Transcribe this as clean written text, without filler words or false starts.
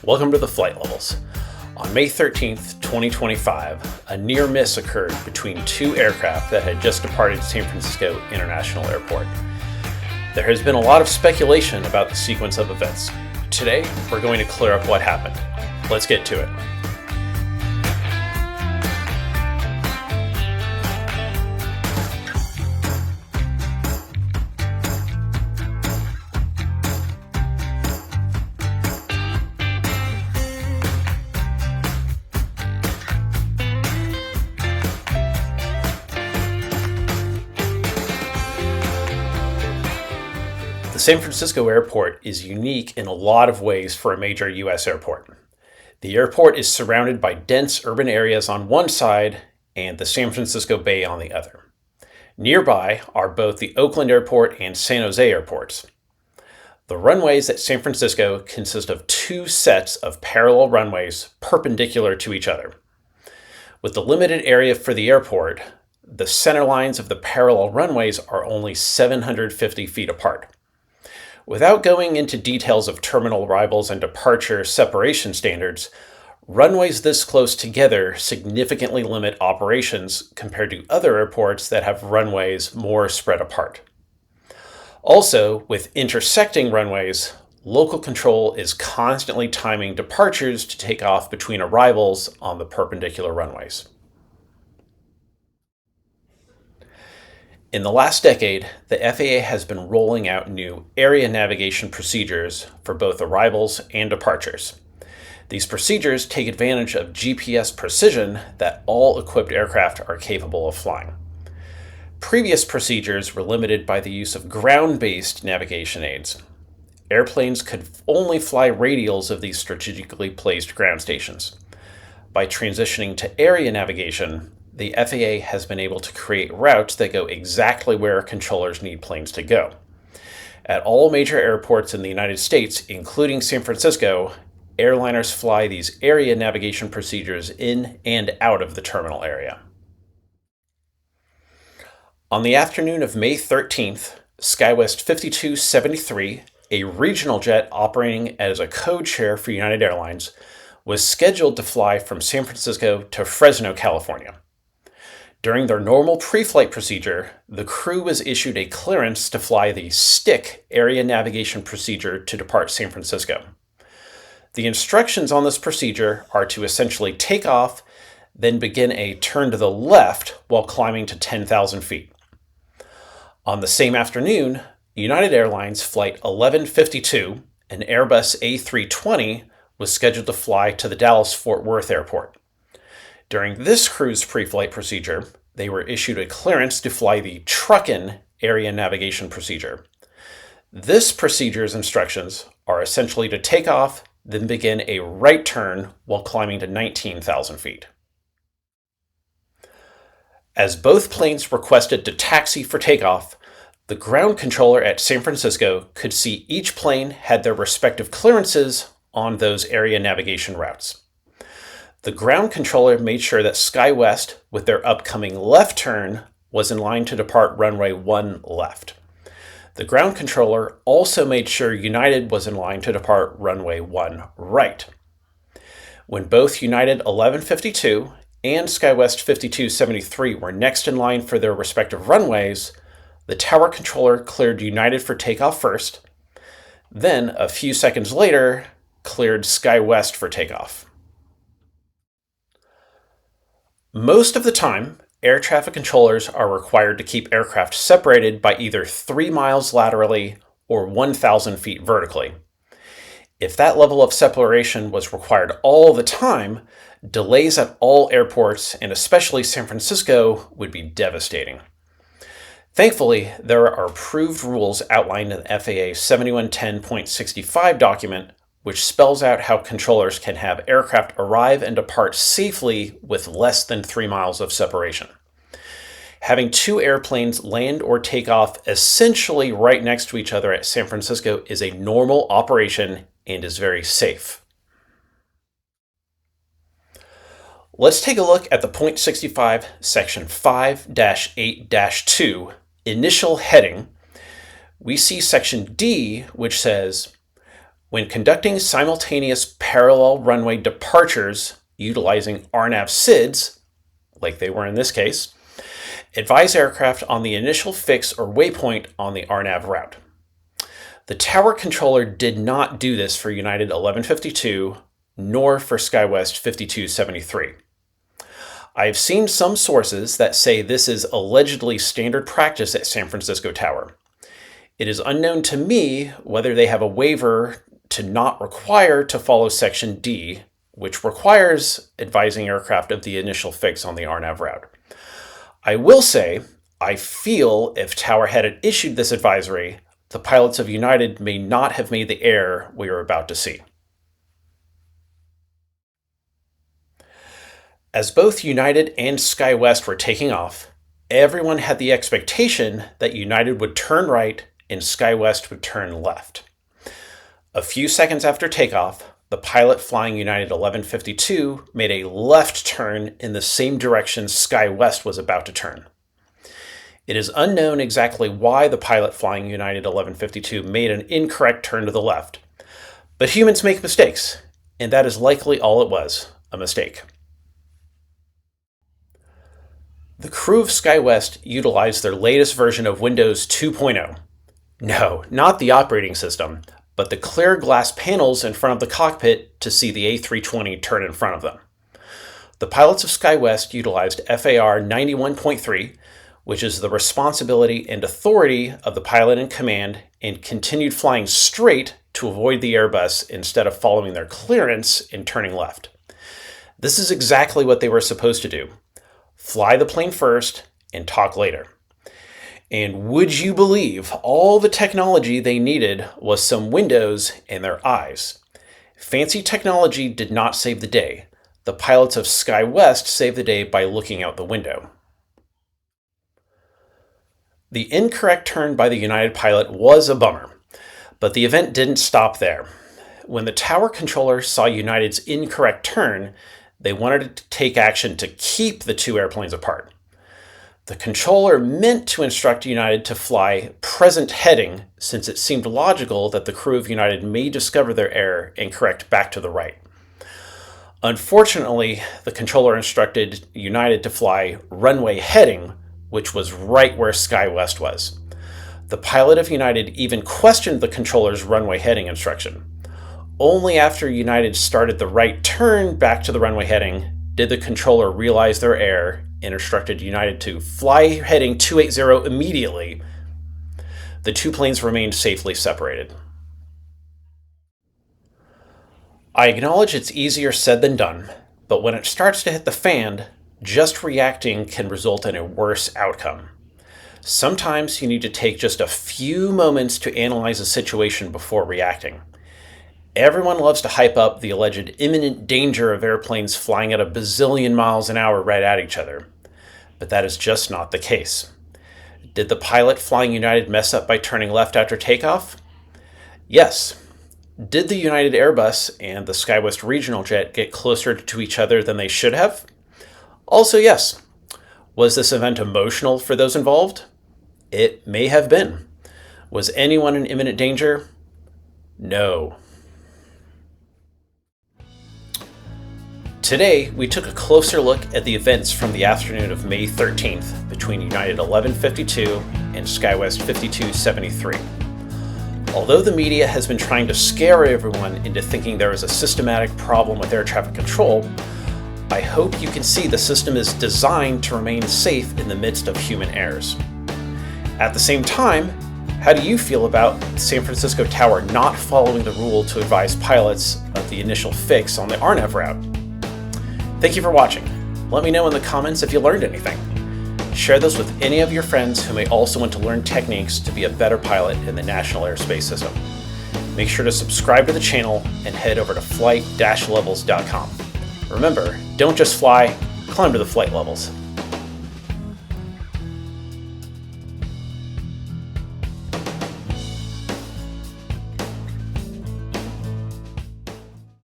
Welcome to the Flight Levels. On May 13th, 2025, a near miss occurred between two aircraft that had just departed San Francisco International Airport. There has been a lot of speculation about the sequence of events. Today, we're going to clear up what happened. Let's get to it. The San Francisco airport is unique in a lot of ways for a major U.S. airport. The airport is surrounded by dense urban areas on one side and the San Francisco Bay on the other. Nearby are both the Oakland Airport and San Jose airports. The runways at San Francisco consist of two sets of parallel runways perpendicular to each other. With the limited area for the airport, the center lines of the parallel runways are only 750 feet apart. Without going into details of terminal arrivals and departure separation standards, runways this close together significantly limit operations compared to other airports that have runways more spread apart. Also, with intersecting runways, local control is constantly timing departures to take off between arrivals on the perpendicular runways. In the last decade, the FAA has been rolling out new area navigation procedures for both arrivals and departures. These procedures take advantage of GPS precision that all equipped aircraft are capable of flying. Previous procedures were limited by the use of ground-based navigation aids. Airplanes could only fly radials of these strategically placed ground stations. By transitioning to area navigation, the FAA has been able to create routes that go exactly where controllers need planes to go. At all major airports in the United States, including San Francisco, airliners fly these area navigation procedures in and out of the terminal area. On the afternoon of May 13th, SkyWest 5273, a regional jet operating as a code share for United Airlines, was scheduled to fly from San Francisco to Fresno, California. During their normal pre-flight procedure, the crew was issued a clearance to fly the STIC area navigation procedure to depart San Francisco. The instructions on this procedure are to essentially take off, then begin a turn to the left while climbing to 10,000 feet. On the same afternoon, United Airlines Flight 1152, an Airbus A320, was scheduled to fly to the Dallas-Fort Worth airport. During this crew's pre-flight procedure, they were issued a clearance to fly the Truckin area navigation procedure. This procedure's instructions are essentially to take off, then begin a right turn while climbing to 19,000 feet. As both planes requested to taxi for takeoff, the ground controller at San Francisco could see each plane had their respective clearances on those area navigation routes. The ground controller made sure that SkyWest, with their upcoming left turn, was in line to depart runway 1 left. The ground controller also made sure United was in line to depart runway 1 right. When both United 1152 and SkyWest 5273 were next in line for their respective runways, the tower controller cleared United for takeoff first, then a few seconds later cleared SkyWest for takeoff. Most of the time, air traffic controllers are required to keep aircraft separated by either 3 miles laterally or 1,000 feet vertically. If that level of separation was required all the time, delays at all airports, and especially San Francisco, would be devastating. Thankfully, there are approved rules outlined in the FAA 7110.65 document, which spells out how controllers can have aircraft arrive and depart safely with less than 3 miles of separation. Having two airplanes land or take off essentially right next to each other at San Francisco is a normal operation and is very safe. Let's take a look at the .65 section 5-8-2 initial heading. We see section D, which says, When conducting simultaneous parallel runway departures utilizing RNAV SIDS, like they were in this case, advise aircraft on the initial fix or waypoint on the RNAV route. The tower controller did not do this for United 1152 nor for SkyWest 5273. I have seen some sources that say this is allegedly standard practice at San Francisco Tower. It is unknown to me whether they have a waiver to not require to follow Section D, which requires advising aircraft of the initial fix on the RNAV route. I will say, I feel if Tower had issued this advisory, the pilots of United may not have made the error we are about to see. As both United and SkyWest were taking off, everyone had the expectation that United would turn right and SkyWest would turn left. A few seconds after takeoff, the pilot flying United 1152 made a left turn in the same direction SkyWest was about to turn. It is unknown exactly why the pilot flying United 1152 made an incorrect turn to the left, but humans make mistakes, and that is likely all it was, a mistake. The crew of SkyWest utilized their latest version of Windows 2.0. No, not the operating system, but the clear glass panels in front of the cockpit to see the A320 turn in front of them. The pilots of SkyWest utilized FAR 91.3, which is the responsibility and authority of the pilot in command, and continued flying straight to avoid the Airbus instead of following their clearance and turning left. This is exactly what they were supposed to do. Fly the plane first and talk later. And would you believe all the technology they needed was some windows and their eyes? Fancy technology did not save the day. The pilots of SkyWest saved the day by looking out the window. The incorrect turn by the United pilot was a bummer, but the event didn't stop there. When the tower controller saw United's incorrect turn, they wanted to take action to keep the two airplanes apart. The controller meant to instruct United to fly present heading, since it seemed logical that the crew of United may discover their error and correct back to the right. Unfortunately, the controller instructed United to fly runway heading, which was right where SkyWest was. The pilot of United even questioned the controller's runway heading instruction. Only after United started the right turn back to the runway heading did the controller realize their error and instructed United to fly heading 280 immediately. The two planes remained safely separated. I acknowledge it's easier said than done, but when it starts to hit the fan, just reacting can result in a worse outcome. Sometimes you need to take just a few moments to analyze a situation before reacting. Everyone loves to hype up the alleged imminent danger of airplanes flying at a bazillion miles an hour right at each other. But that is just not the case. Did the pilot flying United mess up by turning left after takeoff? Yes. Did the United Airbus and the SkyWest regional jet get closer to each other than they should have? Also yes. Was this event emotional for those involved? It may have been. Was anyone in imminent danger? No. Today, we took a closer look at the events from the afternoon of May 13th between United 1152 and SkyWest 5273. Although the media has been trying to scare everyone into thinking there is a systematic problem with air traffic control, I hope you can see the system is designed to remain safe in the midst of human errors. At the same time, how do you feel about San Francisco Tower not following the rule to advise pilots of the initial fix on the RNAV route? Thank you for watching. Let me know in the comments if you learned anything. Share this with any of your friends who may also want to learn techniques to be a better pilot in the National Airspace System. Make sure to subscribe to the channel and head over to flight-levels.com. Remember, don't just fly, climb to the flight levels.